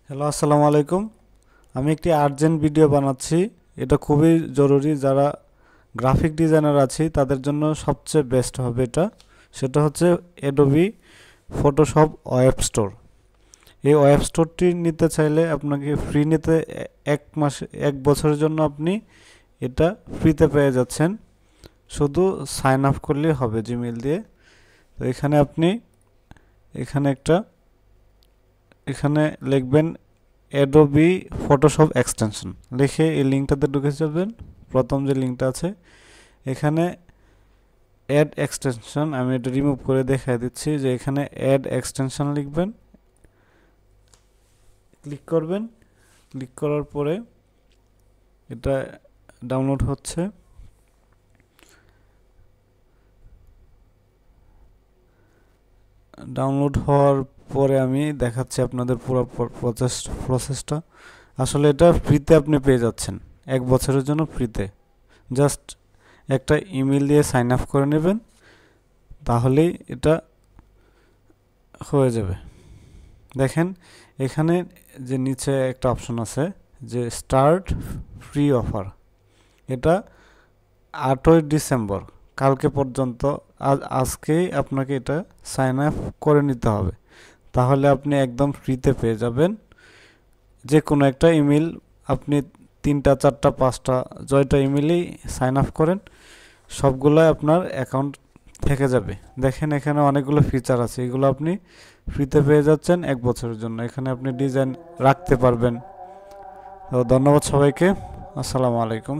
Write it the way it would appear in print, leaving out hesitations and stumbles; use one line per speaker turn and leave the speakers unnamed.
Hello, আসসালামু আলাইকুম। আমি একটি আর্জেন্ট ভিডিও বানাচ্ছি। এটা খুবই জরুরি। যারা গ্রাফিক ডিজাইনার আছি তাদের জন্য সবচেয়ে বেস্ট হবে এটা। সেটা হচ্ছে অ্যাডোবি ফটোশপ ওয়েব স্টোর। এই ওয়েব স্টোরটি নিতে চাইলে আপনাকে ফ্রি নিতে এক বছরের জন্য আপনি এটা ফ্রিতে পেয়ে যাচ্ছেন। শুধু সাইন আপ করলেই হবে জিমেইল দিয়ে। তো এখানে লিখবেন অ্যাডোবি ফটোশপ এক্সটেনশন লিখে এই লিঙ্কটাতে ঢুকে যাবেন। প্রথম যে লিঙ্কটা আছে এখানে অ্যাড এক্সটেনশন, আমি এটা রিমুভ করে দেখাই দিচ্ছি যে এখানে অ্যাড এক্সটেনশন লিখবেন, ক্লিক করবেন। ক্লিক করার পরে এটা ডাউনলোড হচ্ছে। ডাউনলোড হওয়ার পরে আমি দেখাচ্ছি আপনাদের পুরো প্রসেসটা। আসলে এটা ফ্রিতে আপনি পেয়ে যাচ্ছেন, এক বছরের জন্য ফ্রিতে। জাস্ট একটা ইমেল দিয়ে সাইন আপ করে নেবেন, তাহলেই এটা হয়ে যাবে। দেখেন এখানে যে নিচে একটা অপশন আছে যে স্টার্ট ফ্রি অফার, এটা 8ই ডিসেম্বর, কালকে পর্যন্ত। আজকেই আপনাকে এটা সাইন আপ করে নিতে হবে, তাহলে আপনি একদম ফ্রিতে পেয়ে যাবেন। যে কোনো একটা ইমেল আপনি 3টা 4টা 5টা জয়টা ইমেলেই সাইন আপ করেন, সবগুলাই আপনার অ্যাকাউন্ট থেকে যাবে। দেখেন এখানে অনেকগুলো ফিচার আছে, এগুলো আপনি ফ্রিতে পেয়ে যাচ্ছেন এক বছরের জন্য। এখানে আপনি ডিজাইন রাখতে পারবেন। তো ধন্যবাদ সবাইকে, আসসালামু আলাইকুম।